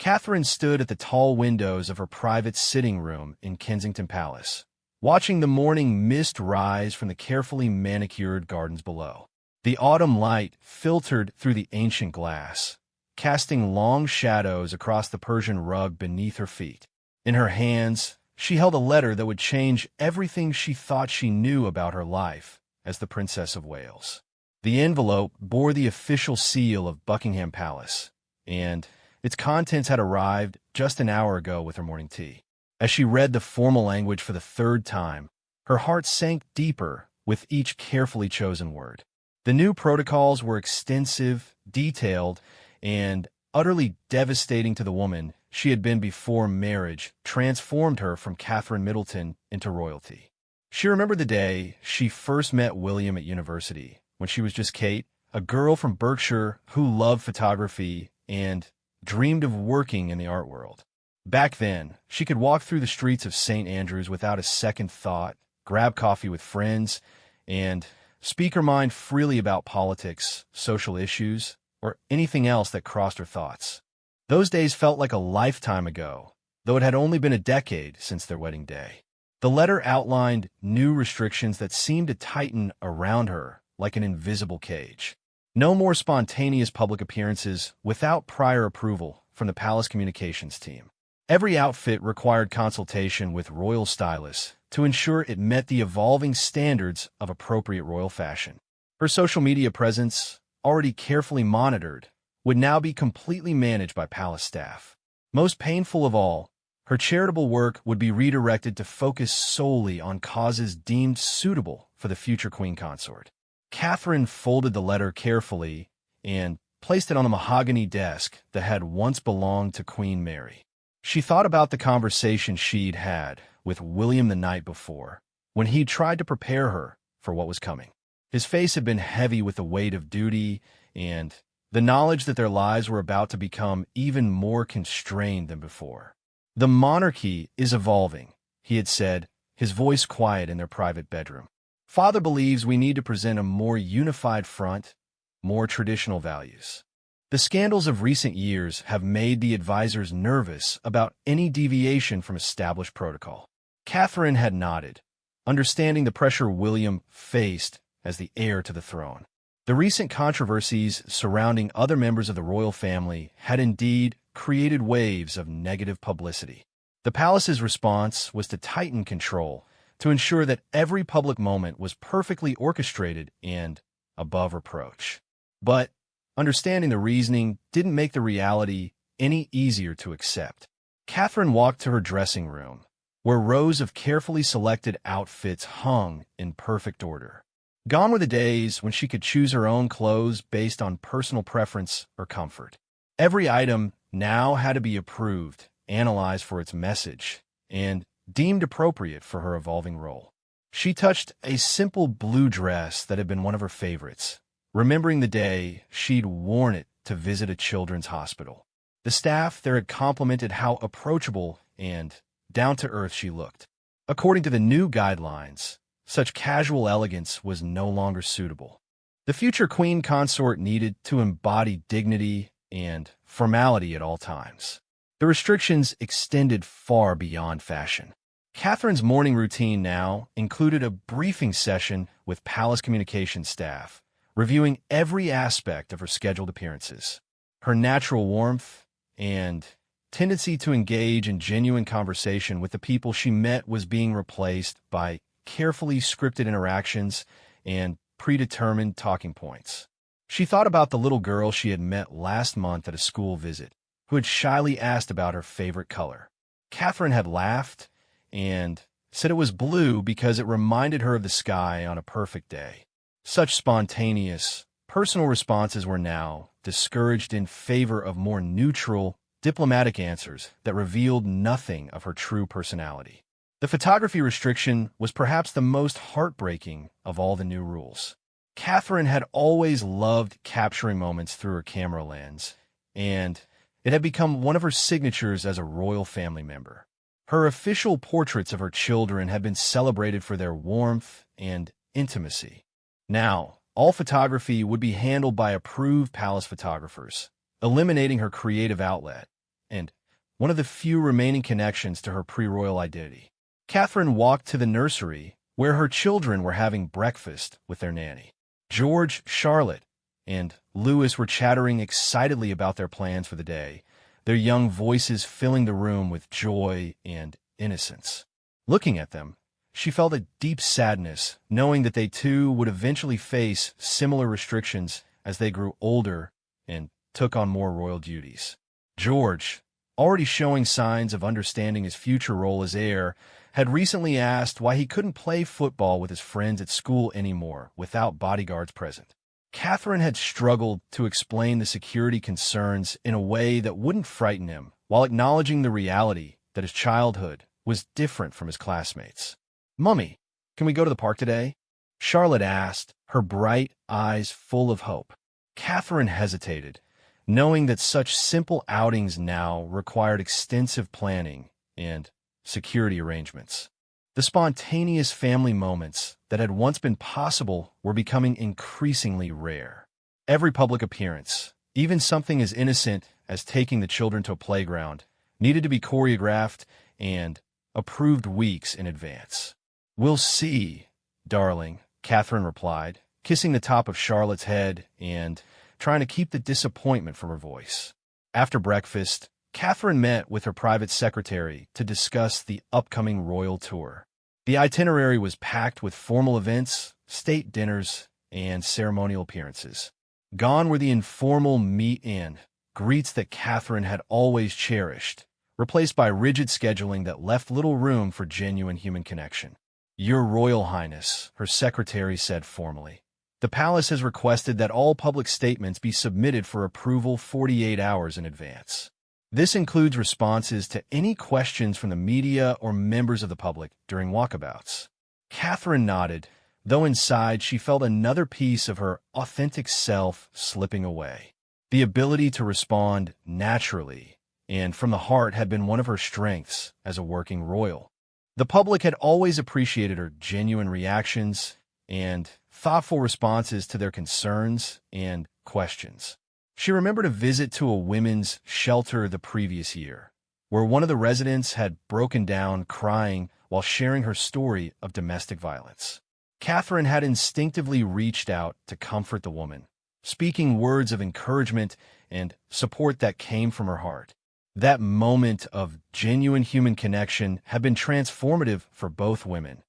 Catherine stood at the tall windows of her private sitting room in Kensington Palace, watching the morning mist rise from the carefully manicured gardens below. The autumn light filtered through the ancient glass, casting long shadows across the Persian rug beneath her feet. In her hands, she held a letter that would change everything she thought she knew about her life as the Princess of Wales. The envelope bore the official seal of Buckingham Palace, and its contents had arrived just an hour ago with her morning tea. As she read the formal language for the third time, her heart sank deeper with each carefully chosen word. The new protocols were extensive, detailed, and utterly devastating to the woman she had been before marriage transformed her from Catherine Middleton into royalty. She remembered the day she first met William at university, when she was just Kate, a girl from Berkshire who loved photography and dreamed of working in the art world. Back then, she could walk through the streets of St. Andrews without a second thought, grab coffee with friends, and speak her mind freely about politics, social issues, or anything else that crossed her thoughts. Those days felt like a lifetime ago, though it had only been a decade since their wedding day. The letter outlined new restrictions that seemed to tighten around her like an invisible cage. No more spontaneous public appearances without prior approval from the palace communications team. Every outfit required consultation with royal stylists to ensure it met the evolving standards of appropriate royal fashion. Her social media presence, already carefully monitored, would now be completely managed by palace staff. Most painful of all, her charitable work would be redirected to focus solely on causes deemed suitable for the future queen consort. Catherine folded the letter carefully and placed it on the mahogany desk that had once belonged to Queen Mary. She thought about the conversation she'd had with William the night before, when he'd tried to prepare her for what was coming. His face had been heavy with the weight of duty and the knowledge that their lives were about to become even more constrained than before. "The monarchy is evolving," he had said, his voice quiet in their private bedroom. "Father believes we need to present a more unified front, more traditional values." The scandals of recent years have made the advisors nervous about any deviation from established protocol. Catherine had nodded, understanding the pressure William faced as the heir to the throne. The recent controversies surrounding other members of the royal family had indeed created waves of negative publicity. The palace's response was to tighten control, to ensure that every public moment was perfectly orchestrated and above reproach. But understanding the reasoning didn't make the reality any easier to accept. Catherine walked to her dressing room, where rows of carefully selected outfits hung in perfect order. Gone were the days when she could choose her own clothes based on personal preference or comfort. Every item now had to be approved, analyzed for its message, and deemed appropriate for her evolving role. She touched a simple blue dress that had been one of her favorites, remembering the day she'd worn it to visit a children's hospital. The staff there had complimented how approachable and down-to-earth she looked. According to the new guidelines, such casual elegance was no longer suitable. The future queen consort needed to embody dignity and formality at all times. The restrictions extended far beyond fashion. Catherine's morning routine now included a briefing session with palace communications staff, reviewing every aspect of her scheduled appearances. Her natural warmth and tendency to engage in genuine conversation with the people she met was being replaced by carefully scripted interactions and predetermined talking points. She thought about the little girl she had met last month at a school visit, who had shyly asked about her favorite color. Catherine had laughed and said it was blue because it reminded her of the sky on a perfect day. Such spontaneous, personal responses were now discouraged in favor of more neutral, diplomatic answers that revealed nothing of her true personality. The photography restriction was perhaps the most heartbreaking of all the new rules. Catherine had always loved capturing moments through her camera lens, and it had become one of her signatures as a royal family member. Her official portraits of her children had been celebrated for their warmth and intimacy. Now, all photography would be handled by approved palace photographers, eliminating her creative outlet and one of the few remaining connections to her pre-royal identity. Catherine walked to the nursery, where her children were having breakfast with their nanny. George, Charlotte, and Louis were chattering excitedly about their plans for the day, their young voices filling the room with joy and innocence. Looking at them, she felt a deep sadness, knowing that they too would eventually face similar restrictions as they grew older and took on more royal duties. George, already showing signs of understanding his future role as heir, had recently asked why he couldn't play football with his friends at school anymore without bodyguards present. Catherine had struggled to explain the security concerns in a way that wouldn't frighten him, while acknowledging the reality that his childhood was different from his classmates. "Mummy, can we go to the park today?" Charlotte asked, her bright eyes full of hope. Catherine hesitated, knowing that such simple outings now required extensive planning and security arrangements. The spontaneous family moments that had once been possible were becoming increasingly rare. Every public appearance, even something as innocent as taking the children to a playground, needed to be choreographed and approved weeks in advance. "We'll see, darling," Catherine replied, kissing the top of Charlotte's head and trying to keep the disappointment from her voice. After breakfast, Catherine met with her private secretary to discuss the upcoming royal tour. The itinerary was packed with formal events, state dinners, and ceremonial appearances. Gone were the informal meet-and greets that Catherine had always cherished, replaced by rigid scheduling that left little room for genuine human connection. "Your Royal Highness," her secretary said formally, "the palace has requested that all public statements be submitted for approval 48 hours in advance. This includes responses to any questions from the media or members of the public during walkabouts." Catherine nodded, though inside she felt another piece of her authentic self slipping away. The ability to respond naturally and from the heart had been one of her strengths as a working royal. The public had always appreciated her genuine reactions and thoughtful responses to their concerns and questions. She remembered a visit to a women's shelter the previous year, where one of the residents had broken down crying while sharing her story of domestic violence. Catherine had instinctively reached out to comfort the woman, speaking words of encouragement and support that came from her heart. That moment of genuine human connection had been transformative for both women,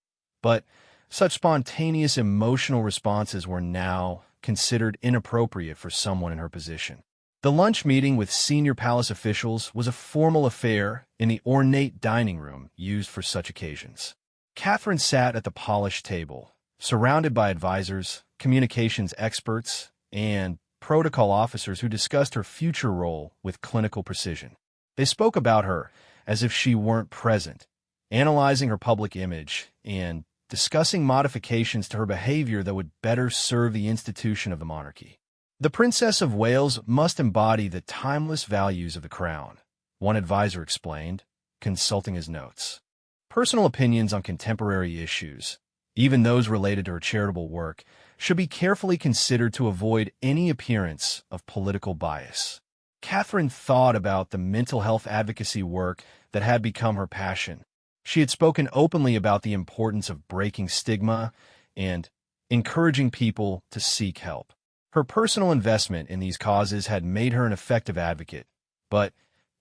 but such spontaneous emotional responses were now considered inappropriate for someone in her position. The lunch meeting with senior palace officials was a formal affair in the ornate dining room used for such occasions. Catherine sat at the polished table, surrounded by advisors, communications experts, and protocol officers who discussed her future role with clinical precision. They spoke about her as if she weren't present, analyzing her public image and discussing modifications to her behavior that would better serve the institution of the monarchy. "The Princess of Wales must embody the timeless values of the crown," one advisor explained, consulting his notes. "Personal opinions on contemporary issues, even those related to her charitable work, should be carefully considered to avoid any appearance of political bias." Catherine thought about the mental health advocacy work that had become her passion. She had spoken openly about the importance of breaking stigma and encouraging people to seek help. Her personal investment in these causes had made her an effective advocate, but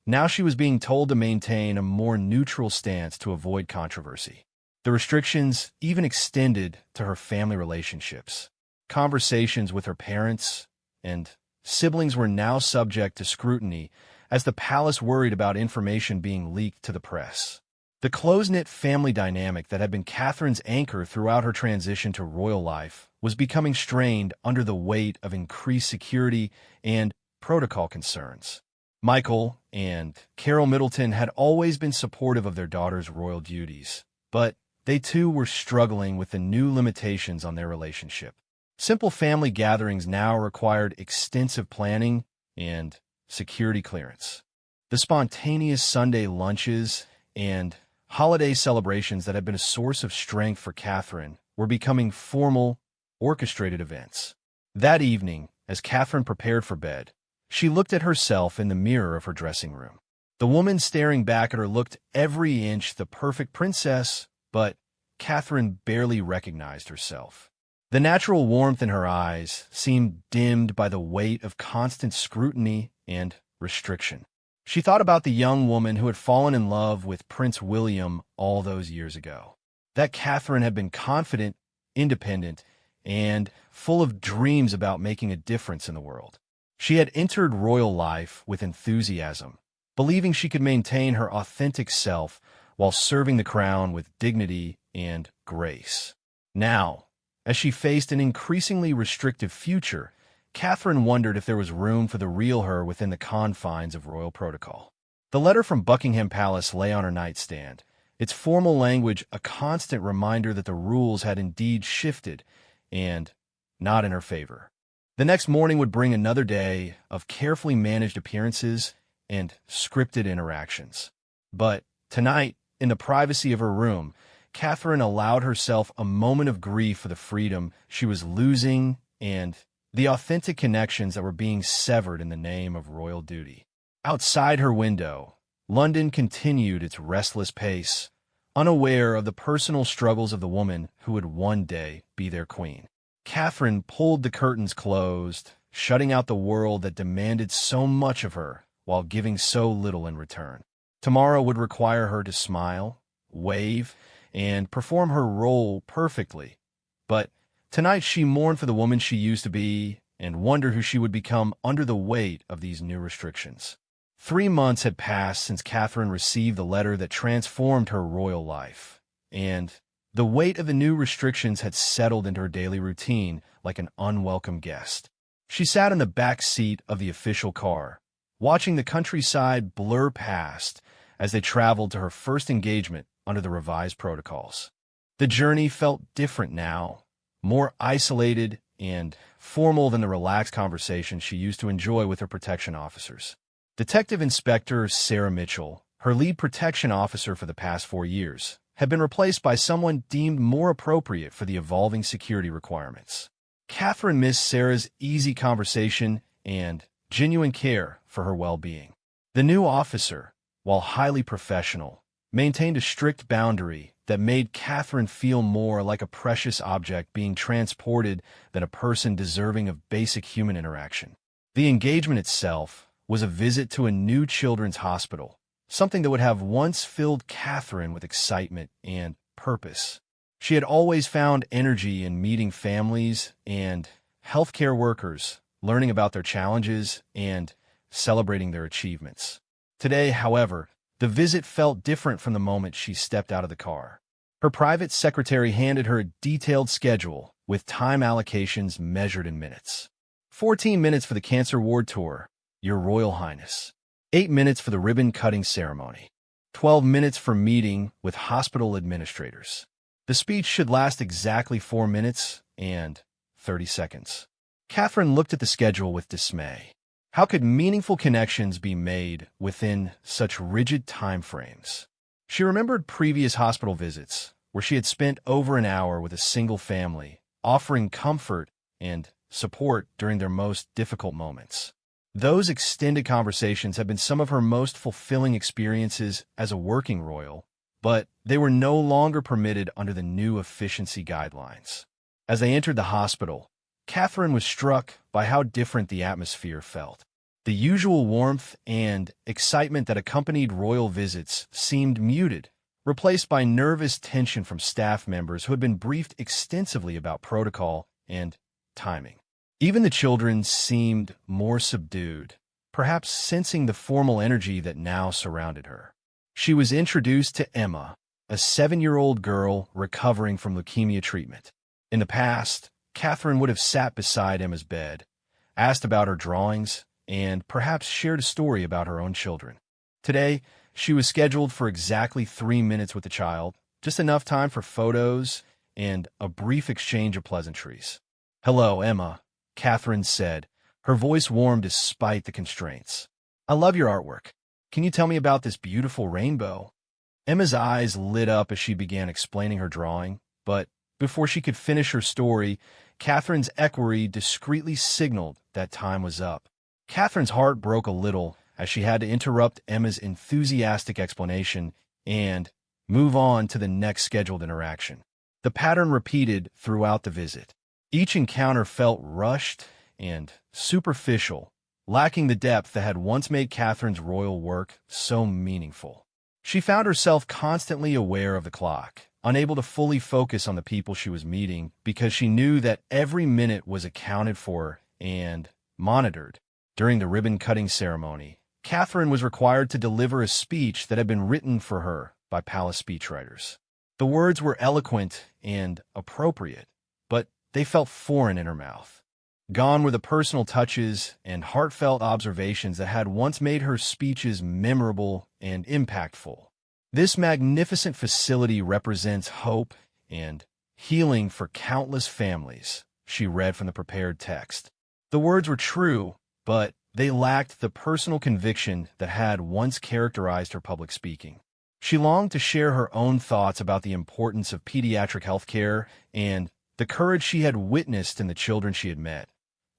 now she was being told to maintain a more neutral stance to avoid controversy. The restrictions even extended to her family relationships. Conversations with her parents and siblings were now subject to scrutiny as the palace worried about information being leaked to the press. The close-knit family dynamic that had been Catherine's anchor throughout her transition to royal life was becoming strained under the weight of increased security and protocol concerns. Michael and Carol Middleton had always been supportive of their daughter's royal duties, but they too were struggling with the new limitations on their relationship. Simple family gatherings now required extensive planning and security clearance. The spontaneous Sunday lunches and holiday celebrations that had been a source of strength for Catherine were becoming formal, orchestrated events. That evening, as Catherine prepared for bed, she looked at herself in the mirror of her dressing room. The woman staring back at her looked every inch the perfect princess, but Catherine barely recognized herself. The natural warmth in her eyes seemed dimmed by the weight of constant scrutiny and restriction. She thought about the young woman who had fallen in love with Prince William all those years ago. That Catherine had been confident, independent, and full of dreams about making a difference in the world. She had entered royal life with enthusiasm, believing she could maintain her authentic self while serving the crown with dignity and grace. Now, as she faced an increasingly restrictive future, Catherine wondered if there was room for the real her within the confines of royal protocol. The letter from Buckingham Palace lay on her nightstand, its formal language a constant reminder that the rules had indeed shifted, and not in her favor. The next morning would bring another day of carefully managed appearances and scripted interactions. But tonight, in the privacy of her room, Catherine allowed herself a moment of grief for the freedom she was losing and the authentic connections that were being severed in the name of royal duty. Outside her window, London continued its restless pace, unaware of the personal struggles of the woman who would one day be their queen. Catherine pulled the curtains closed, shutting out the world that demanded so much of her while giving so little in return. Tomorrow would require her to smile, wave, and perform her role perfectly. But tonight she mourned for the woman she used to be and wondered who she would become under the weight of these new restrictions. 3 months had passed since Catherine received the letter that transformed her royal life, and the weight of the new restrictions had settled into her daily routine like an unwelcome guest. She sat in the back seat of the official car, watching the countryside blur past as they traveled to her first engagement under the revised protocols. The journey felt different now, more isolated and formal than the relaxed conversations she used to enjoy with her protection officers. Detective Inspector Sarah Mitchell, her lead protection officer for the past 4 years, had been replaced by someone deemed more appropriate for the evolving security requirements. Catherine missed Sarah's easy conversation and genuine care for her well-being. The new officer, while highly professional, maintained a strict boundary that made Catherine feel more like a precious object being transported than a person deserving of basic human interaction. The engagement itself was a visit to a new children's hospital, something that would have once filled Catherine with excitement and purpose. She had always found energy in meeting families and healthcare workers, learning about their challenges and celebrating their achievements. Today, however, the visit felt different from the moment she stepped out of the car. Her private secretary handed her a detailed schedule with time allocations measured in minutes. 14 minutes for the cancer ward tour, Your Royal Highness. 8 minutes for the ribbon-cutting ceremony. 12 minutes for meeting with hospital administrators. The speech should last exactly 4 minutes and 30 seconds. Catherine looked at the schedule with dismay. How could meaningful connections be made within such rigid time frames? She remembered previous hospital visits where she had spent over an hour with a single family, offering comfort and support during their most difficult moments. Those extended conversations had been some of her most fulfilling experiences as a working royal, but they were no longer permitted under the new efficiency guidelines. As they entered the hospital, Catherine was struck by how different the atmosphere felt. The usual warmth and excitement that accompanied royal visits seemed muted, replaced by nervous tension from staff members who had been briefed extensively about protocol and timing. Even the children seemed more subdued, perhaps sensing the formal energy that now surrounded her. She was introduced to Emma, a 7-year-old girl recovering from leukemia treatment. In the past, Catherine would have sat beside Emma's bed, asked about her drawings, and perhaps shared a story about her own children. Today, she was scheduled for exactly 3 minutes with the child, just enough time for photos and a brief exchange of pleasantries. "Hello, Emma," Catherine said, her voice warm despite the constraints. "I love your artwork. Can you tell me about this beautiful rainbow?" Emma's eyes lit up as she began explaining her drawing, but before she could finish her story, Catherine's equerry discreetly signaled that time was up. Catherine's heart broke a little as she had to interrupt Emma's enthusiastic explanation and move on to the next scheduled interaction. The pattern repeated throughout the visit. Each encounter felt rushed and superficial, lacking the depth that had once made Catherine's royal work so meaningful. She found herself constantly aware of the clock, unable to fully focus on the people she was meeting because she knew that every minute was accounted for and monitored. During the ribbon-cutting ceremony, Catherine was required to deliver a speech that had been written for her by palace speechwriters. The words were eloquent and appropriate, but they felt foreign in her mouth. Gone were the personal touches and heartfelt observations that had once made her speeches memorable and impactful. This magnificent facility represents hope and healing for countless families, she read from the prepared text. The words were true, but they lacked the personal conviction that had once characterized her public speaking. She longed to share her own thoughts about the importance of pediatric health care and the courage she had witnessed in the children she had met.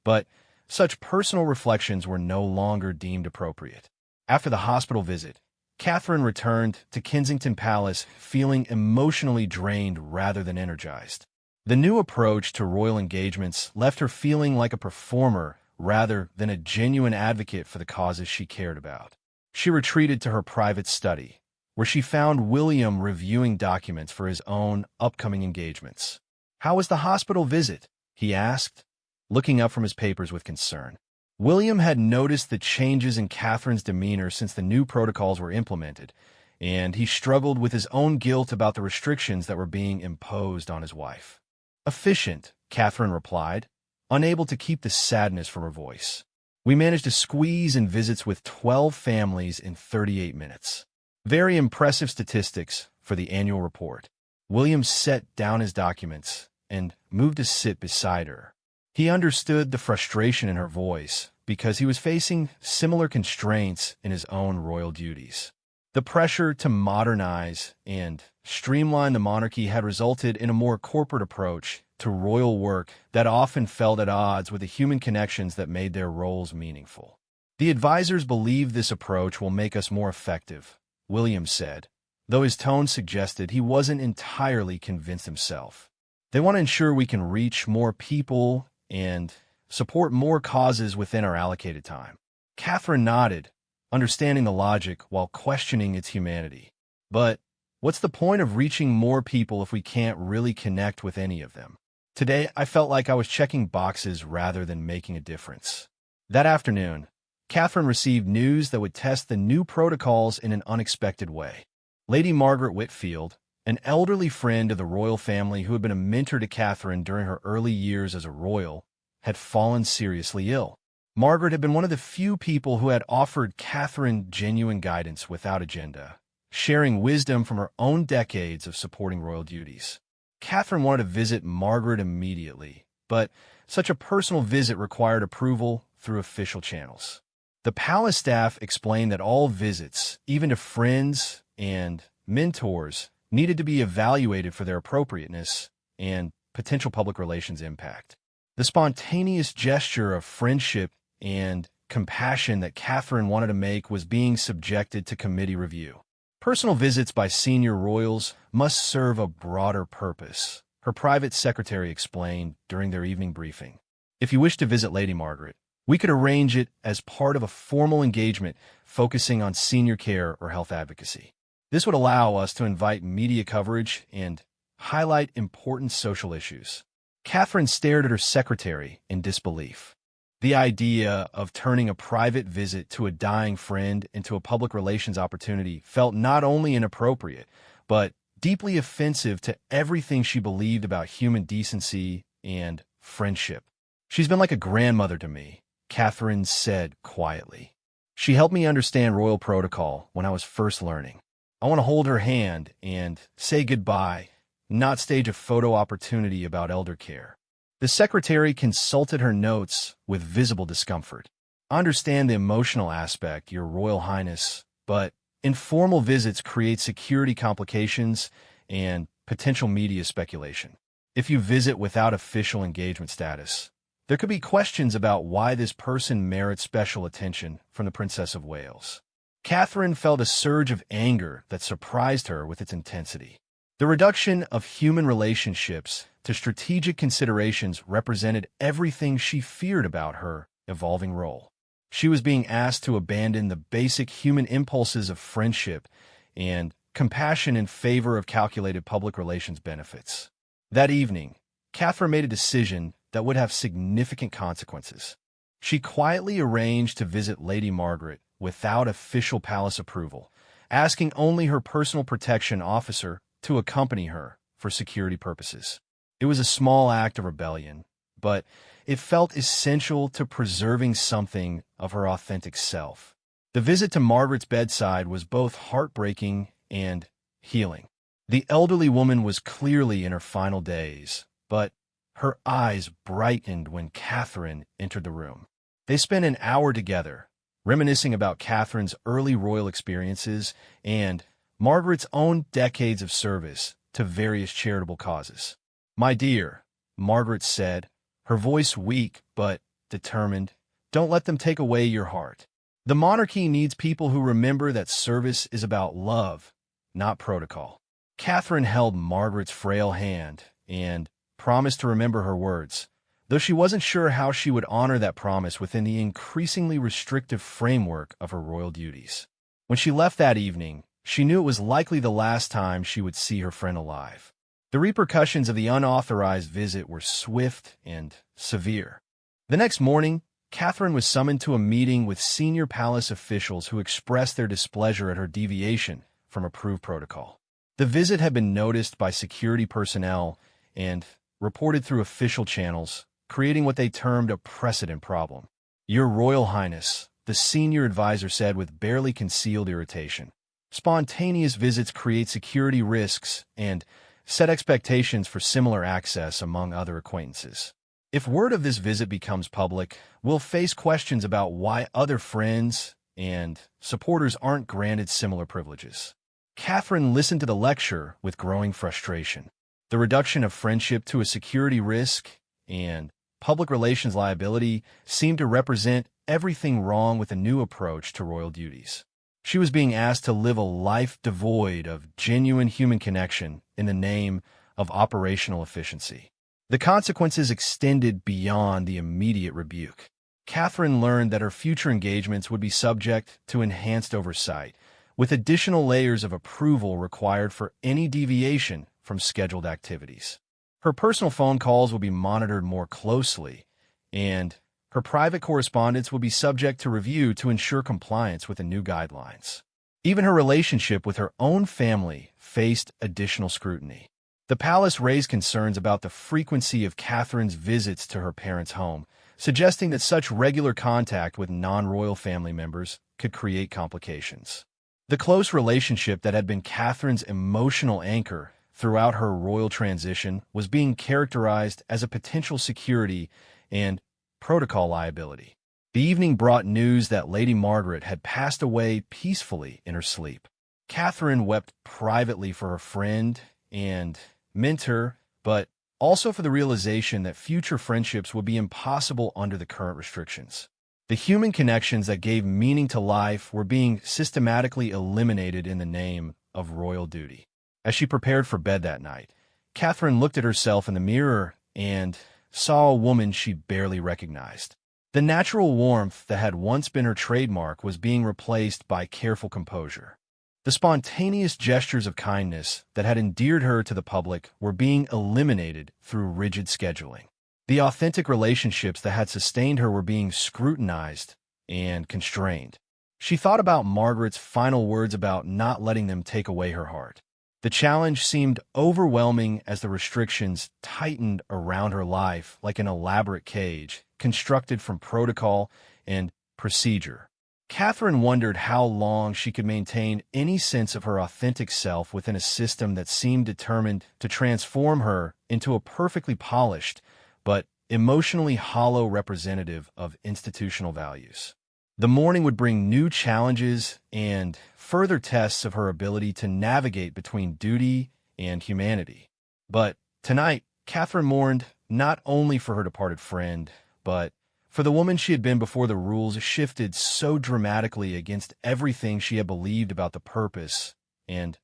But such personal reflections were no longer deemed appropriate. After the hospital visit, Catherine returned to Kensington Palace feeling emotionally drained rather than energized. The new approach to royal engagements left her feeling like a performer rather than a genuine advocate for the causes she cared about. She retreated to her private study, where she found William reviewing documents for his own upcoming engagements. "How was the hospital visit?" he asked, looking up from his papers with concern. William had noticed the changes in Catherine's demeanor since the new protocols were implemented, and he struggled with his own guilt about the restrictions that were being imposed on his wife. "Efficient," Catherine replied, unable to keep the sadness from her voice. "We managed to squeeze in visits with 12 families in 38 minutes. Very impressive statistics for the annual report." William set down his documents and moved to sit beside her. He understood the frustration in her voice because he was facing similar constraints in his own royal duties. The pressure to modernize and streamline the monarchy had resulted in a more corporate approach to royal work that often felt at odds with the human connections that made their roles meaningful. "The advisors believe this approach will make us more effective," William said, though his tone suggested he wasn't entirely convinced himself. "They want to ensure we can reach more people and support more causes within our allocated time." Catherine nodded, understanding the logic while questioning its humanity. "But what's the point of reaching more people if we can't really connect with any of them? Today, I felt like I was checking boxes rather than making a difference." That afternoon, Catherine received news that would test the new protocols in an unexpected way. Lady Margaret Whitfield, an elderly friend of the royal family who had been a mentor to Catherine during her early years as a royal, had fallen seriously ill. Margaret had been one of the few people who had offered Catherine genuine guidance without agenda, sharing wisdom from her own decades of supporting royal duties. Catherine wanted to visit Margaret immediately, but such a personal visit required approval through official channels. The palace staff explained that all visits, even to friends and mentors, needed to be evaluated for their appropriateness and potential public relations impact. The spontaneous gesture of friendship and compassion that Catherine wanted to make was being subjected to committee review. Personal visits by senior royals must serve a broader purpose, her private secretary explained during their evening briefing. "If you wish to visit Lady Margaret, we could arrange it as part of a formal engagement focusing on senior care or health advocacy. This would allow us to invite media coverage and highlight important social issues." Catherine stared at her secretary in disbelief. The idea of turning a private visit to a dying friend into a public relations opportunity felt not only inappropriate, but deeply offensive to everything she believed about human decency and friendship. "She's been like a grandmother to me," Catherine said quietly. "She helped me understand royal protocol when I was first learning. I want to hold her hand and say goodbye, not stage a photo opportunity about elder care." The secretary consulted her notes with visible discomfort. "I understand the emotional aspect, Your Royal Highness, but informal visits create security complications and potential media speculation. If you visit without official engagement status, There could be questions about why this person merits special attention from the Princess of Wales. Catherine felt a surge of anger that surprised her with its intensity. The reduction of human relationships to strategic considerations represented everything she feared about her evolving role. She was being asked to abandon the basic human impulses of friendship and compassion in favor of calculated public relations benefits. That evening, Catherine made a decision that would have significant consequences. She quietly arranged to visit Lady Margaret without official palace approval, asking only her personal protection officer to accompany her for security purposes. It was a small act of rebellion, but it felt essential to preserving something of her authentic self. The visit to Margaret's bedside was both heartbreaking and healing. The elderly woman was clearly in her final days, but her eyes brightened when Catherine entered the room. They spent an hour together, reminiscing about Catherine's early royal experiences and Margaret's own decades of service to various charitable causes. "My dear," Margaret said, her voice weak but determined, "don't let them take away your heart. The monarchy needs people who remember that service is about love, not protocol." Catherine held Margaret's frail hand and promised to remember her words, though she wasn't sure how she would honor that promise within the increasingly restrictive framework of her royal duties. When she left that evening, she knew it was likely the last time she would see her friend alive. The repercussions of the unauthorized visit were swift and severe. The next morning, Catherine was summoned to a meeting with senior palace officials who expressed their displeasure at her deviation from approved protocol. The visit had been noticed by security personnel and reported through official channels, creating what they termed a precedent problem. "Your Royal Highness," the senior advisor said with barely concealed irritation, "spontaneous visits create security risks and set expectations for similar access among other acquaintances. If word of this visit becomes public, we'll face questions about why other friends and supporters aren't granted similar privileges." Catherine listened to the lecture with growing frustration. The reduction of friendship to a security risk and public relations liability seemed to represent everything wrong with a new approach to royal duties. She was being asked to live a life devoid of genuine human connection in the name of operational efficiency. The consequences extended beyond the immediate rebuke. Catherine learned that her future engagements would be subject to enhanced oversight, with additional layers of approval required for any deviation from scheduled activities. Her personal phone calls will be monitored more closely, and her private correspondence will be subject to review to ensure compliance with the new guidelines. Even her relationship with her own family faced additional scrutiny. The palace raised concerns about the frequency of Catherine's visits to her parents' home, suggesting that such regular contact with non-royal family members could create complications. The close relationship that had been Catherine's emotional anchor throughout her royal transition was being characterized as a potential security and protocol liability. The evening brought news that Lady Margaret had passed away peacefully in her sleep. Catherine wept privately for her friend and mentor, but also for the realization that future friendships would be impossible under the current restrictions. The human connections that gave meaning to life were being systematically eliminated in the name of royal duty. As she prepared for bed that night, Catherine looked at herself in the mirror and saw a woman she barely recognized. The natural warmth that had once been her trademark was being replaced by careful composure. The spontaneous gestures of kindness that had endeared her to the public were being eliminated through rigid scheduling. The authentic relationships that had sustained her were being scrutinized and constrained. She thought about Margaret's final words about not letting them take away her heart. The challenge seemed overwhelming as the restrictions tightened around her life like an elaborate cage constructed from protocol and procedure. Catherine wondered how long she could maintain any sense of her authentic self within a system that seemed determined to transform her into a perfectly polished but emotionally hollow representative of institutional values. The morning would bring new challenges and further tests of her ability to navigate between duty and humanity. But tonight, Catherine mourned not only for her departed friend, but for the woman she had been before the rules shifted so dramatically against everything she had believed about the purpose and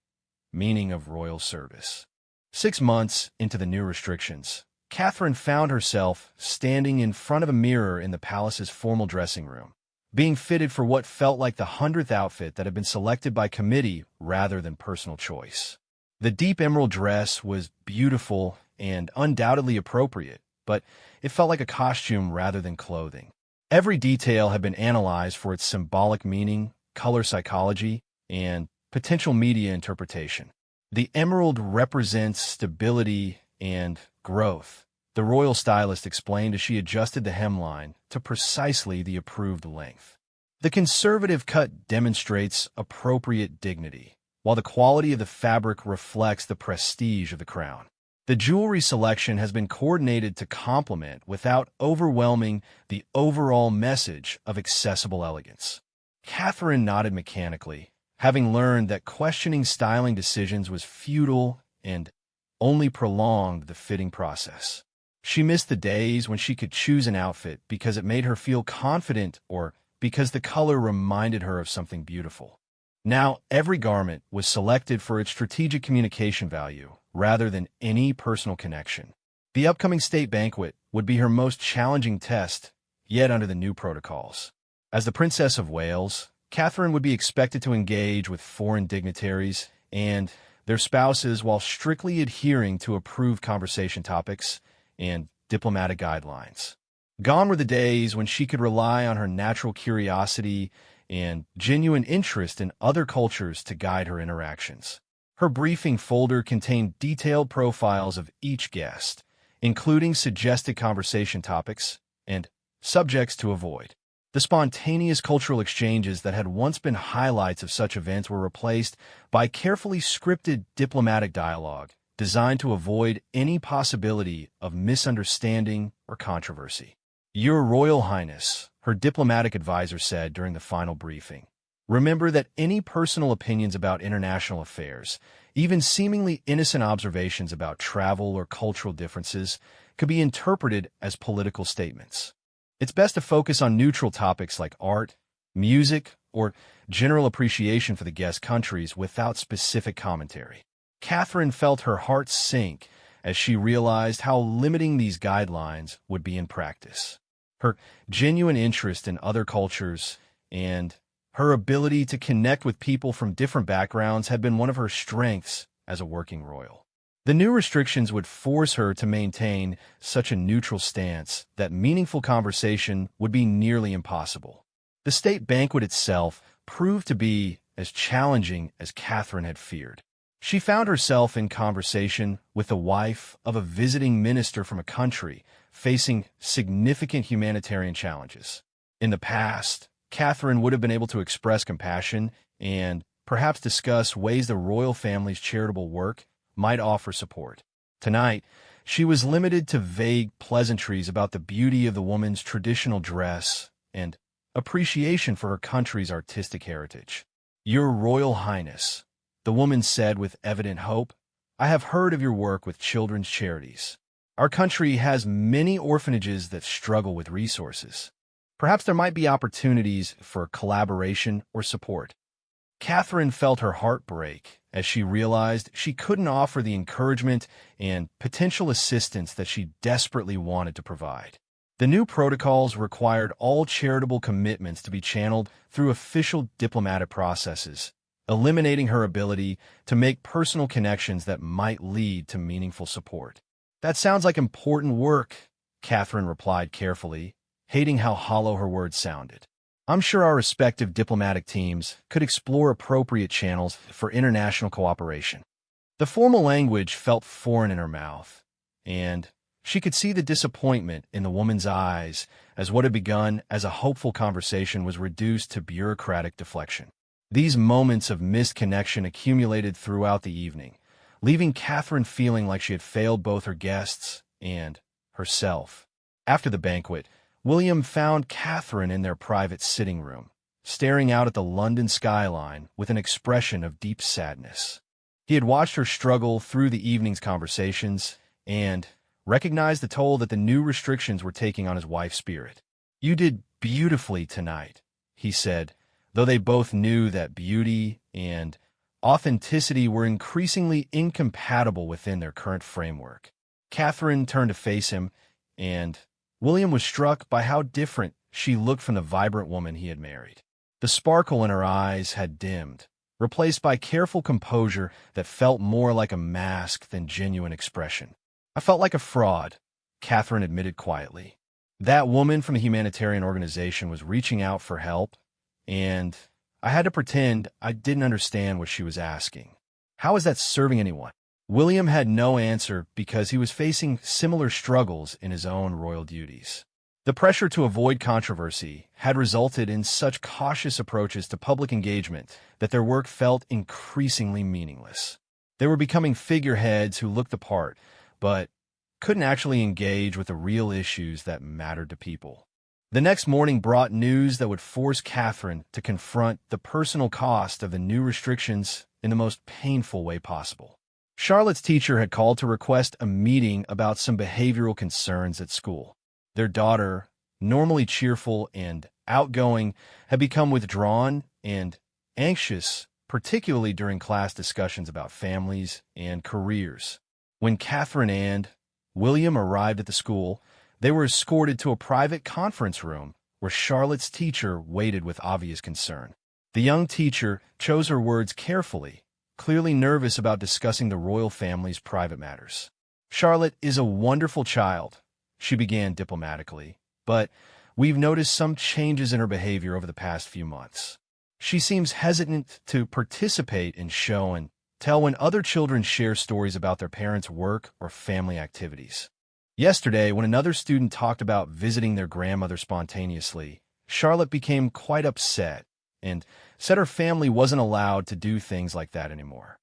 meaning of royal service. 6 months into the new restrictions, Catherine found herself standing in front of a mirror in the palace's formal dressing room, being fitted for what felt like the 100th outfit that had been selected by committee rather than personal choice. The deep emerald dress was beautiful and undoubtedly appropriate, but it felt like a costume rather than clothing. Every detail had been analyzed for its symbolic meaning, color psychology, and potential media interpretation. The emerald represents stability and growth, the royal stylist explained as she adjusted the hemline to precisely the approved length. The conservative cut demonstrates appropriate dignity, while the quality of the fabric reflects the prestige of the crown. The jewelry selection has been coordinated to complement without overwhelming the overall message of accessible elegance. Catherine nodded mechanically, having learned that questioning styling decisions was futile and only prolonged the fitting process. She missed the days when she could choose an outfit because it made her feel confident or because the color reminded her of something beautiful. Now, every garment was selected for its strategic communication value rather than any personal connection. The upcoming state banquet would be her most challenging test, yet under the new protocols. As the Princess of Wales, Catherine would be expected to engage with foreign dignitaries and their spouses while strictly adhering to approved conversation topics and diplomatic guidelines. Gone were the days when she could rely on her natural curiosity and genuine interest in other cultures to guide her interactions. Her briefing folder contained detailed profiles of each guest, including suggested conversation topics and subjects to avoid. The spontaneous cultural exchanges that had once been highlights of such events were replaced by carefully scripted diplomatic dialogue designed to avoid any possibility of misunderstanding or controversy. "Your Royal Highness," her diplomatic advisor said during the final briefing, "remember that any personal opinions about international affairs, even seemingly innocent observations about travel or cultural differences, could be interpreted as political statements. It's best to focus on neutral topics like art, music, or general appreciation for the guest countries without specific commentary." Catherine felt her heart sink as she realized how limiting these guidelines would be in practice. Her genuine interest in other cultures and her ability to connect with people from different backgrounds had been one of her strengths as a working royal. The new restrictions would force her to maintain such a neutral stance that meaningful conversation would be nearly impossible. The state banquet itself proved to be as challenging as Catherine had feared. She found herself in conversation with the wife of a visiting minister from a country facing significant humanitarian challenges. In the past, Catherine would have been able to express compassion and perhaps discuss ways the royal family's charitable work might offer support. Tonight, she was limited to vague pleasantries about the beauty of the woman's traditional dress and appreciation for her country's artistic heritage. "Your Royal Highness," the woman said with evident hope, "I have heard of your work with children's charities. Our country has many orphanages that struggle with resources. Perhaps there might be opportunities for collaboration or support." Catherine felt her heart break as she realized she couldn't offer the encouragement and potential assistance that she desperately wanted to provide. The new protocols required all charitable commitments to be channeled through official diplomatic processes, eliminating her ability to make personal connections that might lead to meaningful support. "That sounds like important work," Catherine replied carefully, hating how hollow her words sounded. "I'm sure our respective diplomatic teams could explore appropriate channels for international cooperation." The formal language felt foreign in her mouth, and she could see the disappointment in the woman's eyes as what had begun as a hopeful conversation was reduced to bureaucratic deflection. These moments of missed connection accumulated throughout the evening, leaving Catherine feeling like she had failed both her guests and herself. After the banquet, William found Catherine in their private sitting room, staring out at the London skyline with an expression of deep sadness. He had watched her struggle through the evening's conversations, and recognized the toll that the new restrictions were taking on his wife's spirit. "You did beautifully tonight," he said, though they both knew that beauty and authenticity were increasingly incompatible within their current framework. Catherine turned to face him, and William was struck by how different she looked from the vibrant woman he had married. The sparkle in her eyes had dimmed, replaced by careful composure that felt more like a mask than genuine expression. "I felt like a fraud," Catherine admitted quietly. "That woman from the humanitarian organization was reaching out for help, and I had to pretend I didn't understand what she was asking. How is that serving anyone?" William had no answer because he was facing similar struggles in his own royal duties. The pressure to avoid controversy had resulted in such cautious approaches to public engagement that their work felt increasingly meaningless. They were becoming figureheads who looked the part, but couldn't actually engage with the real issues that mattered to people. The next morning brought news that would force Catherine to confront the personal cost of the new restrictions in the most painful way possible. Charlotte's teacher had called to request a meeting about some behavioral concerns at school. Their daughter, normally cheerful and outgoing, had become withdrawn and anxious, particularly during class discussions about families and careers. When Catherine and William arrived at the school, they were escorted to a private conference room where Charlotte's teacher waited with obvious concern. The young teacher chose her words carefully, clearly nervous about discussing the royal family's private matters. "Charlotte is a wonderful child," she began diplomatically, "but we've noticed some changes in her behavior over the past few months. She seems hesitant to participate in show and tell when other children share stories about their parents' work or family activities. Yesterday, when another student talked about visiting their grandmother spontaneously, Charlotte became quite upset and said her family wasn't allowed to do things like that anymore."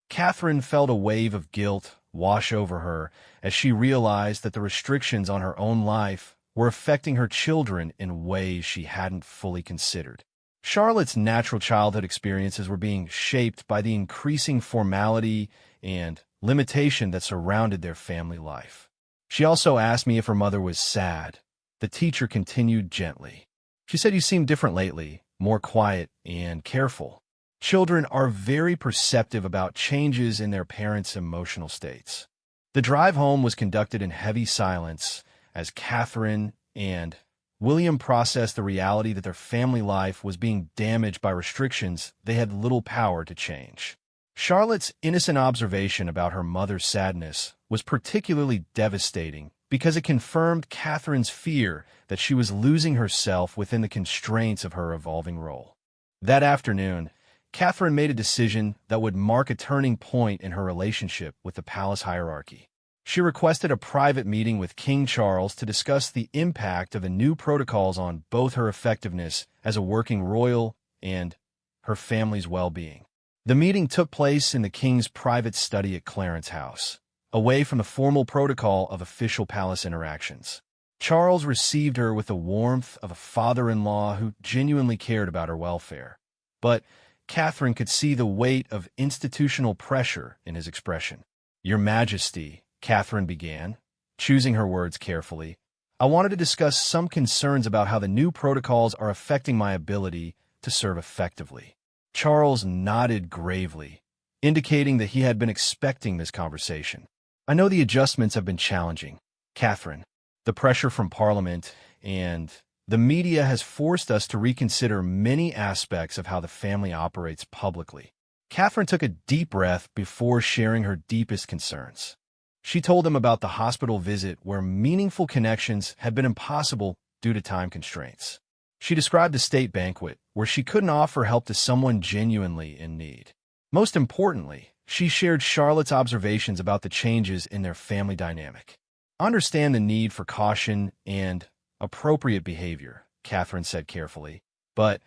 Catherine felt a wave of guilt wash over her as she realized that the restrictions on her own life were affecting her children in ways she hadn't fully considered. Charlotte's natural childhood experiences were being shaped by the increasing formality and limitation that surrounded their family life. "She also asked me if her mother was sad," the teacher continued gently. "She said you seem different lately, more quiet and careful." Children are very perceptive about changes in their parents' emotional states. The drive home was conducted in heavy silence as Catherine and William processed the reality that their family life was being damaged by restrictions they had little power to change. Charlotte's innocent observation about her mother's sadness was particularly devastating because it confirmed Catherine's fear that she was losing herself within the constraints of her evolving role. That afternoon, Catherine made a decision that would mark a turning point in her relationship with the palace hierarchy. She requested a private meeting with King Charles to discuss the impact of the new protocols on both her effectiveness as a working royal and her family's well-being. The meeting took place in the king's private study at Clarence House, away from the formal protocol of official palace interactions. Charles received her with the warmth of a father-in-law who genuinely cared about her welfare. But Catherine could see the weight of institutional pressure in his expression. "Your Majesty," Catherine began, choosing her words carefully, "I wanted to discuss some concerns about how the new protocols are affecting my ability to serve effectively." Charles nodded gravely, indicating that he had been expecting this conversation. "I know the adjustments have been challenging, Catherine. The pressure from Parliament and the media has forced us to reconsider many aspects of how the family operates publicly." Catherine took a deep breath before sharing her deepest concerns. She told them about the hospital visit where meaningful connections had been impossible due to time constraints. She described the state banquet where she couldn't offer help to someone genuinely in need. Most importantly, she shared Charlotte's observations about the changes in their family dynamic. "I understand the need for caution and appropriate behavior," Catherine said carefully, "but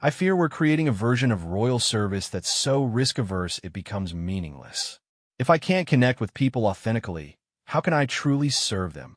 I fear we're creating a version of royal service that's so risk-averse it becomes meaningless. If I can't connect with people authentically, how can I truly serve them?"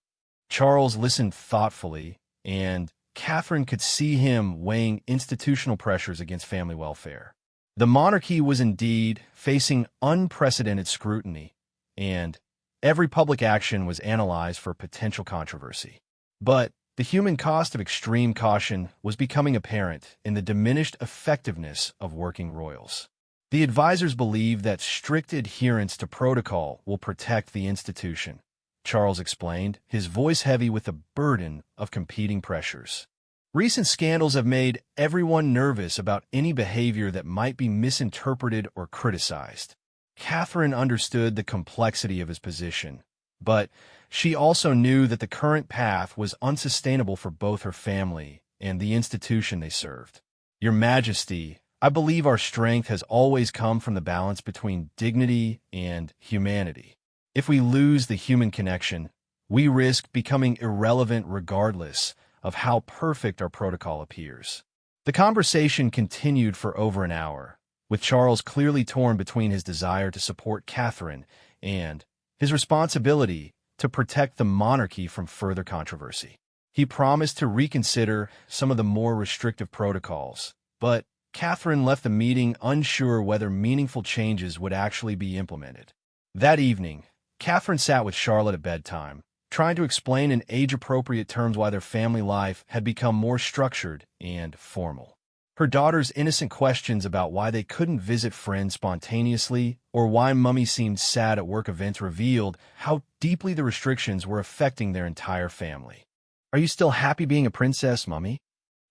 Charles listened thoughtfully, and Catherine could see him weighing institutional pressures against family welfare. The monarchy was indeed facing unprecedented scrutiny, and Every public action was analyzed for potential controversy. But the human cost of extreme caution was becoming apparent in the diminished effectiveness of working royals. The advisors believe that strict adherence to protocol will protect the institution, Charles explained, his voice heavy with the burden of competing pressures. Recent scandals have made everyone nervous about any behavior that might be misinterpreted or criticized. Catherine understood the complexity of his position, but she also knew that the current path was unsustainable for both her family and the institution they served. Your Majesty, I believe our strength has always come from the balance between dignity and humanity. If we lose the human connection, we risk becoming irrelevant regardless of how perfect our protocol appears. The conversation continued for over an hour, with Charles clearly torn between his desire to support Catherine and his responsibility to protect the monarchy from further controversy. He promised to reconsider some of the more restrictive protocols, but Catherine left the meeting unsure whether meaningful changes would actually be implemented. That evening, Catherine sat with Charlotte at bedtime, trying to explain in age-appropriate terms why their family life had become more structured and formal. Her daughter's innocent questions about why they couldn't visit friends spontaneously or why Mummy seemed sad at work events revealed how deeply the restrictions were affecting their entire family. "Are you still happy being a princess, Mummy?"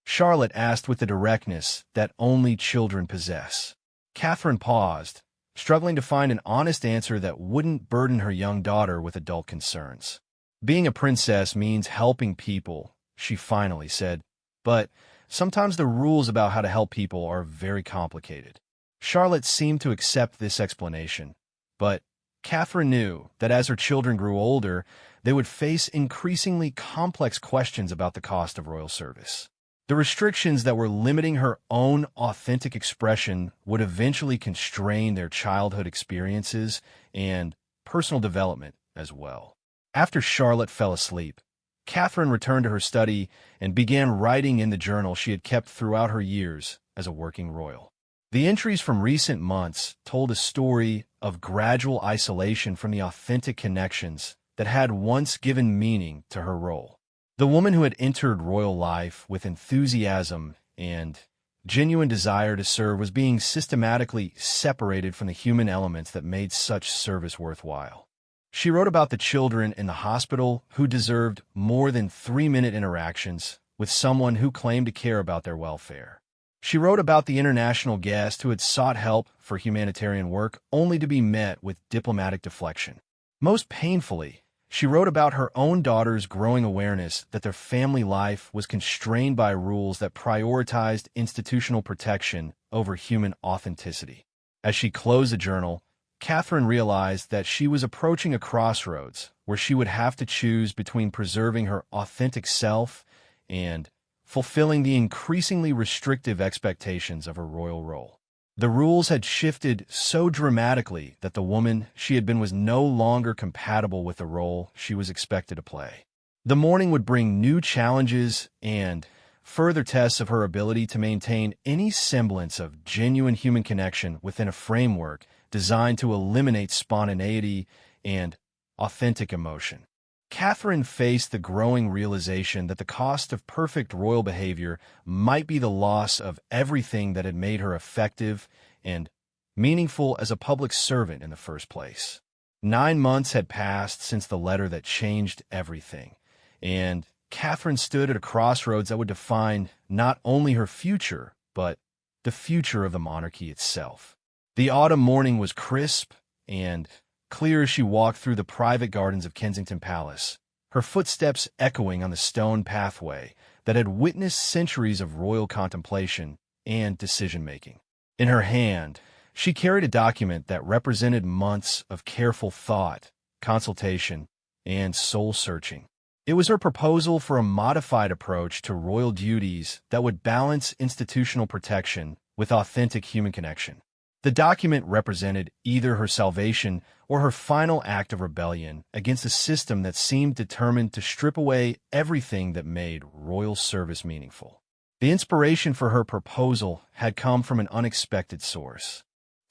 Charlotte asked with the directness that only children possess. Catherine paused, struggling to find an honest answer that wouldn't burden her young daughter with adult concerns. "Being a princess means helping people," she finally said, "but sometimes the rules about how to help people are very complicated." Charlotte seemed to accept this explanation, but Catherine knew that as her children grew older, they would face increasingly complex questions about the cost of royal service. The restrictions that were limiting her own authentic expression would eventually constrain their childhood experiences and personal development as well. After Charlotte fell asleep, Catherine returned to her study and began writing in the journal she had kept throughout her years as a working royal. The entries from recent months told a story of gradual isolation from the authentic connections that had once given meaning to her role. The woman who had entered royal life with enthusiasm and genuine desire to serve was being systematically separated from the human elements that made such service worthwhile. She wrote about the children in the hospital who deserved more than 3-minute interactions with someone who claimed to care about their welfare. She wrote about the international guest who had sought help for humanitarian work only to be met with diplomatic deflection. Most painfully, she wrote about her own daughter's growing awareness that their family life was constrained by rules that prioritized institutional protection over human authenticity. As she closed the journal, Catherine realized that she was approaching a crossroads where she would have to choose between preserving her authentic self and fulfilling the increasingly restrictive expectations of her royal role. The rules had shifted so dramatically that the woman she had been was no longer compatible with the role she was expected to play. The morning would bring new challenges and further tests of her ability to maintain any semblance of genuine human connection within a framework designed to eliminate spontaneity and authentic emotion. Catherine faced the growing realization that the cost of perfect royal behavior might be the loss of everything that had made her effective and meaningful as a public servant in the first place. 9 months had passed since the letter that changed everything, and Catherine stood at a crossroads that would define not only her future, but the future of the monarchy itself. The autumn morning was crisp and clear as she walked through the private gardens of Kensington Palace, her footsteps echoing on the stone pathway that had witnessed centuries of royal contemplation and decision-making. In her hand, she carried a document that represented months of careful thought, consultation, and soul-searching. It was her proposal for a modified approach to royal duties that would balance institutional protection with authentic human connection. The document represented either her salvation or her final act of rebellion against a system that seemed determined to strip away everything that made royal service meaningful. The inspiration for her proposal had come from an unexpected source.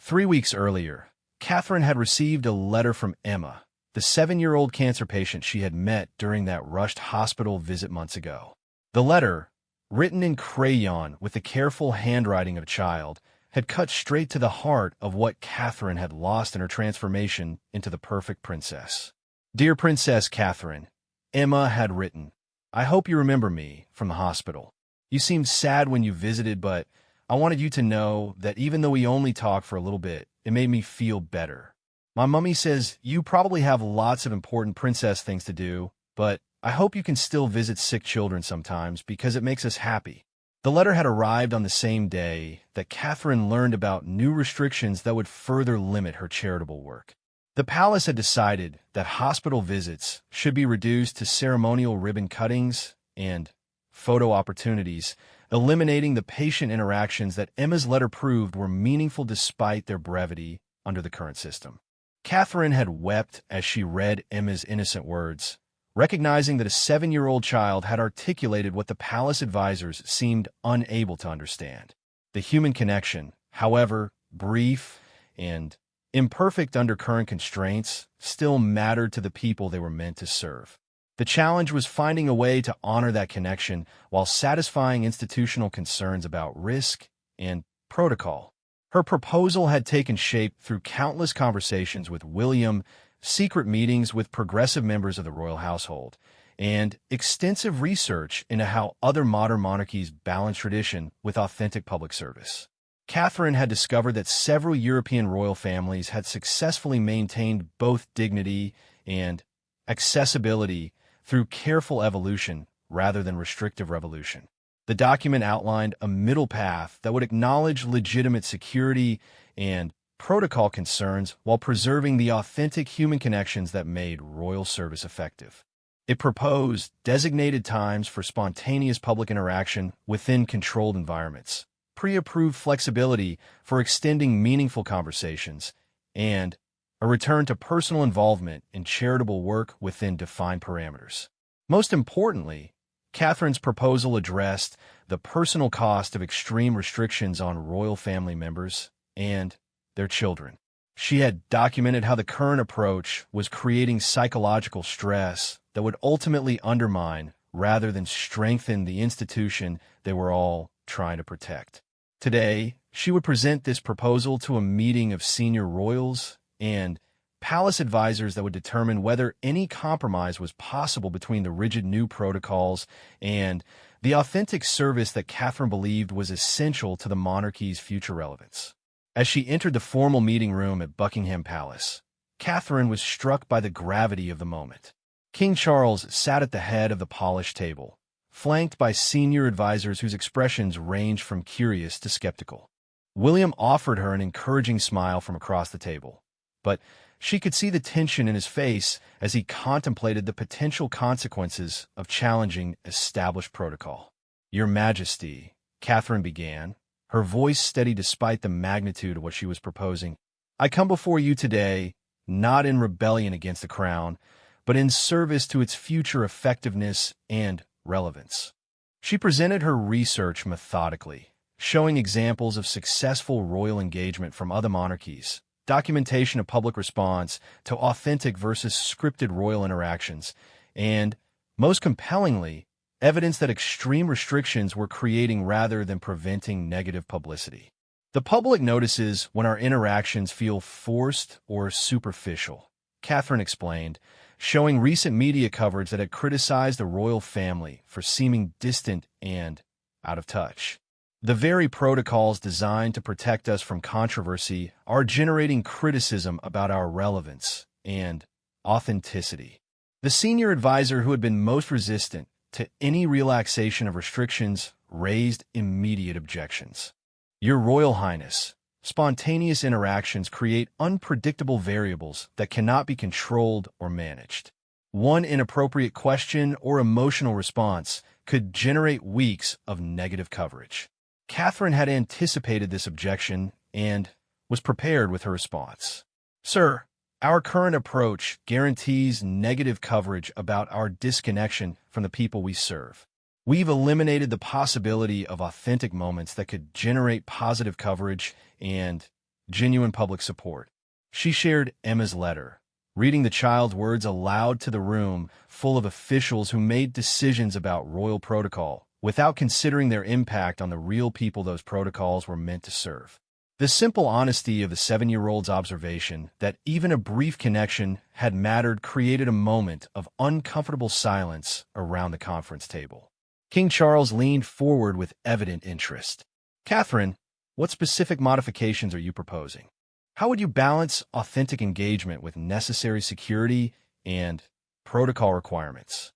3 weeks earlier, Catherine had received a letter from Emma, the 7-year-old cancer patient she had met during that rushed hospital visit months ago. The letter, written in crayon with the careful handwriting of a child, had cut straight to the heart of what Catherine had lost in her transformation into the perfect princess. "Dear Princess Catherine," Emma had written, "I hope you remember me from the hospital. You seemed sad when you visited, but I wanted you to know that even though we only talked for a little bit, it made me feel better. My mummy says you probably have lots of important princess things to do, but I hope you can still visit sick children sometimes because it makes us happy." The letter had arrived on the same day that Catherine learned about new restrictions that would further limit her charitable work. The palace had decided that hospital visits should be reduced to ceremonial ribbon cuttings and photo opportunities, eliminating the patient interactions that Emma's letter proved were meaningful despite their brevity under the current system. Catherine had wept as she read Emma's innocent words, recognizing that a 7-year-old child had articulated what the palace advisors seemed unable to understand. The human connection, however brief and imperfect under current constraints, still mattered to the people they were meant to serve. The challenge was finding a way to honor that connection while satisfying institutional concerns about risk and protocol. Her proposal had taken shape through countless conversations with William, secret meetings with progressive members of the royal household, and extensive research into how other modern monarchies balance tradition with authentic public service. Catherine had discovered that several European royal families had successfully maintained both dignity and accessibility through careful evolution rather than restrictive revolution. The document outlined a middle path that would acknowledge legitimate security and protocol concerns while preserving the authentic human connections that made royal service effective. It proposed designated times for spontaneous public interaction within controlled environments, pre-approved flexibility for extending meaningful conversations, and a return to personal involvement in charitable work within defined parameters. Most importantly, Catherine's proposal addressed the personal cost of extreme restrictions on royal family members and their children. She had documented how the current approach was creating psychological stress that would ultimately undermine rather than strengthen the institution they were all trying to protect. Today, she would present this proposal to a meeting of senior royals and palace advisors that would determine whether any compromise was possible between the rigid new protocols and the authentic service that Catherine believed was essential to the monarchy's future relevance. As she entered the formal meeting room at Buckingham Palace, Catherine was struck by the gravity of the moment. King Charles sat at the head of the polished table, flanked by senior advisors whose expressions ranged from curious to skeptical. William offered her an encouraging smile from across the table, but she could see the tension in his face as he contemplated the potential consequences of challenging established protocol. "Your Majesty," Catherine began, her voice steady despite the magnitude of what she was proposing, "I come before you today, not in rebellion against the crown, but in service to its future effectiveness and relevance." She presented her research methodically, showing examples of successful royal engagement from other monarchies, documentation of public response to authentic versus scripted royal interactions, and, most compellingly, evidence that extreme restrictions were creating rather than preventing negative publicity. "The public notices when our interactions feel forced or superficial," Catherine explained, showing recent media coverage that had criticized the royal family for seeming distant and out of touch. "The very protocols designed to protect us from controversy are generating criticism about our relevance and authenticity." The senior advisor who had been most resistant to any relaxation of restrictions raised immediate objections. "Your Royal Highness, spontaneous interactions create unpredictable variables that cannot be controlled or managed. One inappropriate question or emotional response could generate weeks of negative coverage." Catherine had anticipated this objection and was prepared with her response. "Sir, our current approach guarantees negative coverage about our disconnection from the people we serve. We've eliminated the possibility of authentic moments that could generate positive coverage and genuine public support." She shared Emma's letter, reading the child's words aloud to the room full of officials who made decisions about royal protocol without considering their impact on the real people those protocols were meant to serve. The simple honesty of the 7-year-old's observation that even a brief connection had mattered created a moment of uncomfortable silence around the conference table. King Charles leaned forward with evident interest. "Catherine, what specific modifications are you proposing? How would you balance authentic engagement with necessary security and protocol requirements?"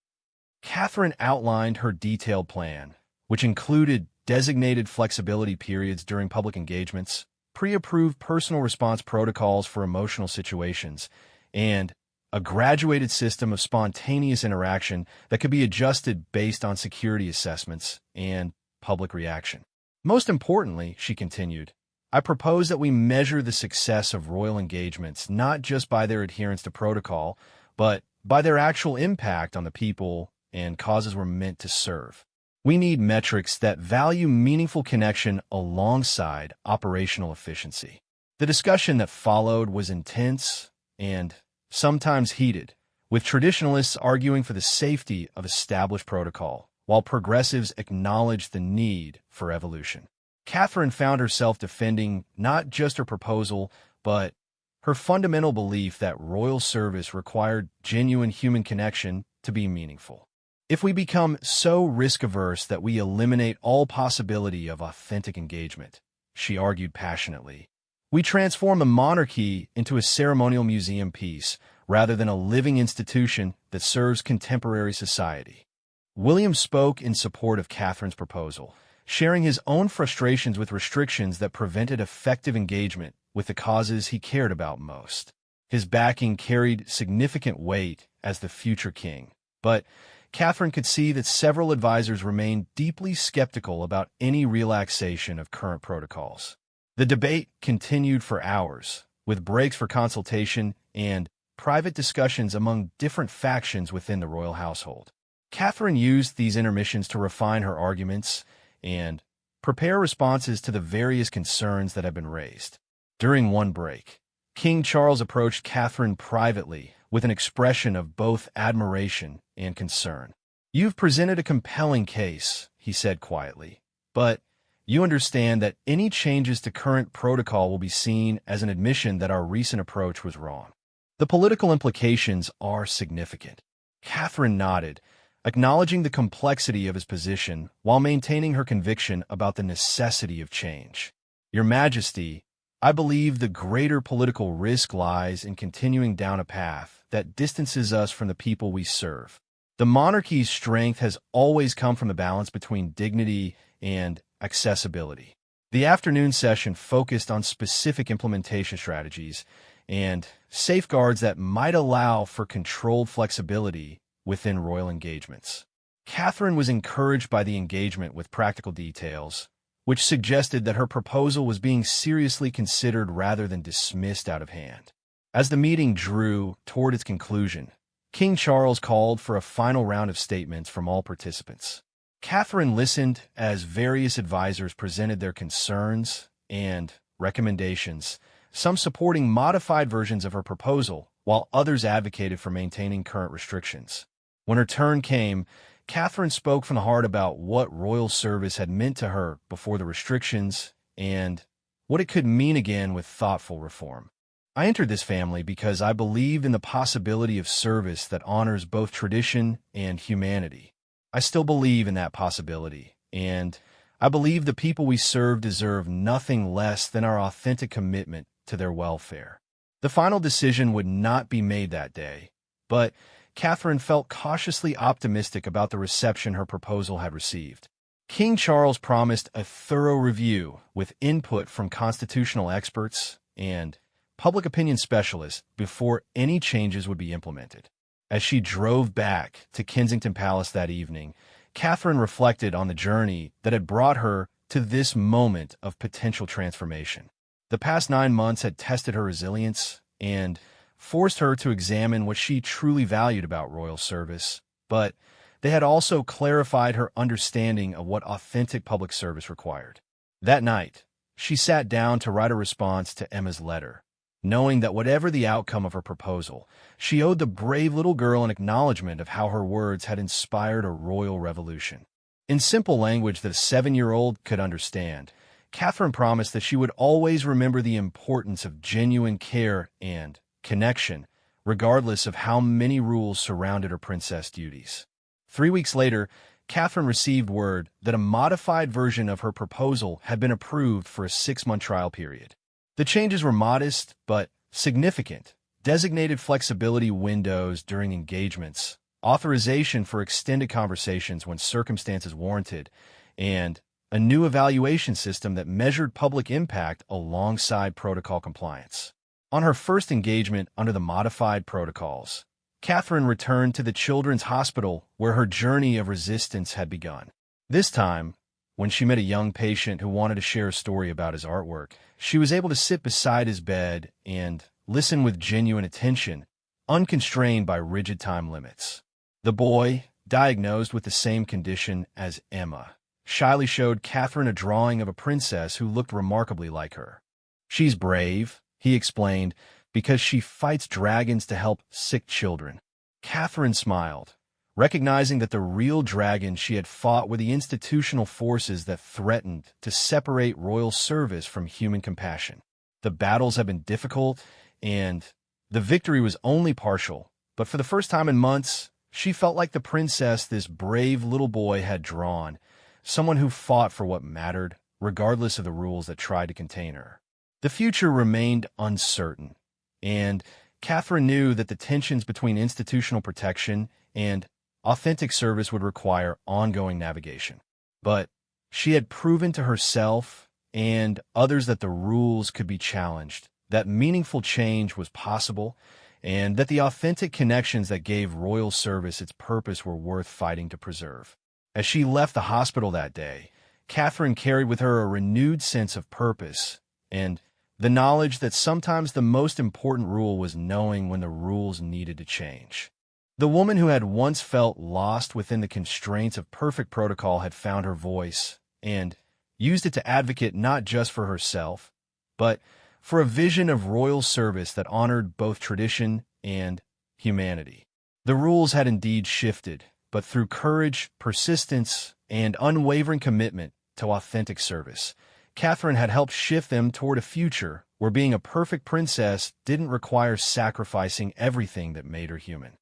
Catherine outlined her detailed plan, which included designated flexibility periods during public engagements, pre-approved personal response protocols for emotional situations, and a graduated system of spontaneous interaction that could be adjusted based on security assessments and public reaction. "Most importantly," she continued, "I propose that we measure the success of royal engagements not just by their adherence to protocol, but by their actual impact on the people and causes we're meant to serve. We need metrics that value meaningful connection alongside operational efficiency." The discussion that followed was intense and sometimes heated, with traditionalists arguing for the safety of established protocol, while progressives acknowledged the need for evolution. Catherine found herself defending not just her proposal, but her fundamental belief that royal service required genuine human connection to be meaningful. "If we become so risk-averse that we eliminate all possibility of authentic engagement," she argued passionately, "we transform the monarchy into a ceremonial museum piece rather than a living institution that serves contemporary society." William spoke in support of Catherine's proposal, sharing his own frustrations with restrictions that prevented effective engagement with the causes he cared about most. His backing carried significant weight as the future king, but Catherine could see that several advisors remained deeply skeptical about any relaxation of current protocols. The debate continued for hours, with breaks for consultation and private discussions among different factions within the royal household. Catherine used these intermissions to refine her arguments and prepare responses to the various concerns that had been raised. During one break, King Charles approached Catherine privately with an expression of both admiration and concern. "You've presented a compelling case," he said quietly, "but you understand that any changes to current protocol will be seen as an admission that our recent approach was wrong. The political implications are significant." Catherine nodded, acknowledging the complexity of his position while maintaining her conviction about the necessity of change. "Your Majesty, I believe the greater political risk lies in continuing down a path that distances us from the people we serve. The monarchy's strength has always come from the balance between dignity and accessibility." The afternoon session focused on specific implementation strategies and safeguards that might allow for controlled flexibility within royal engagements. Catherine was encouraged by the engagement with practical details, which suggested that her proposal was being seriously considered rather than dismissed out of hand. As the meeting drew toward its conclusion, King Charles called for a final round of statements from all participants. Catherine listened as various advisors presented their concerns and recommendations, some supporting modified versions of her proposal, while others advocated for maintaining current restrictions. When her turn came, Catherine spoke from the heart about what royal service had meant to her before the restrictions and what it could mean again with thoughtful reform. "I entered this family because I believed in the possibility of service that honors both tradition and humanity. I still believe in that possibility, and I believe the people we serve deserve nothing less than our authentic commitment to their welfare." The final decision would not be made that day, but Catherine felt cautiously optimistic about the reception her proposal had received. King Charles promised a thorough review with input from constitutional experts and public opinion specialists before any changes would be implemented. As she drove back to Kensington Palace that evening, Catherine reflected on the journey that had brought her to this moment of potential transformation. The past 9 months had tested her resilience and forced her to examine what she truly valued about royal service, but they had also clarified her understanding of what authentic public service required. That night, she sat down to write a response to Emma's letter. knowing that whatever the outcome of her proposal, she owed the brave little girl an acknowledgement of how her words had inspired a royal revolution. In simple language that a 7-year-old could understand, Catherine promised that she would always remember the importance of genuine care and connection, regardless of how many rules surrounded her princess duties. 3 weeks later, Catherine received word that a modified version of her proposal had been approved for a 6-month trial period. The changes were modest but significant: designated flexibility windows during engagements, authorization for extended conversations when circumstances warranted, and a new evaluation system that measured public impact alongside protocol compliance. On her first engagement under the modified protocols, Catherine returned to the Children's Hospital where her journey of resistance had begun. This time, when she met a young patient who wanted to share a story about his artwork, she was able to sit beside his bed and listen with genuine attention, unconstrained by rigid time limits. The boy, diagnosed with the same condition as Emma, shyly showed Catherine a drawing of a princess who looked remarkably like her. "She's brave," he explained, "because she fights dragons to help sick children." Catherine smiled, recognizing that the real dragons she had fought were the institutional forces that threatened to separate royal service from human compassion. The battles had been difficult, and the victory was only partial, but for the first time in months, she felt like the princess this brave little boy had drawn, someone who fought for what mattered, regardless of the rules that tried to contain her. The future remained uncertain, and Catherine knew that the tensions between institutional protection and authentic service would require ongoing navigation. But she had proven to herself and others that the rules could be challenged, that meaningful change was possible, and that the authentic connections that gave royal service its purpose were worth fighting to preserve. As she left the hospital that day, Catherine carried with her a renewed sense of purpose and the knowledge that sometimes the most important rule was knowing when the rules needed to change. The woman who had once felt lost within the constraints of perfect protocol had found her voice and used it to advocate not just for herself, but for a vision of royal service that honored both tradition and humanity. The rules had indeed shifted, but through courage, persistence, and unwavering commitment to authentic service, Catherine had helped shift them toward a future where being a perfect princess didn't require sacrificing everything that made her human.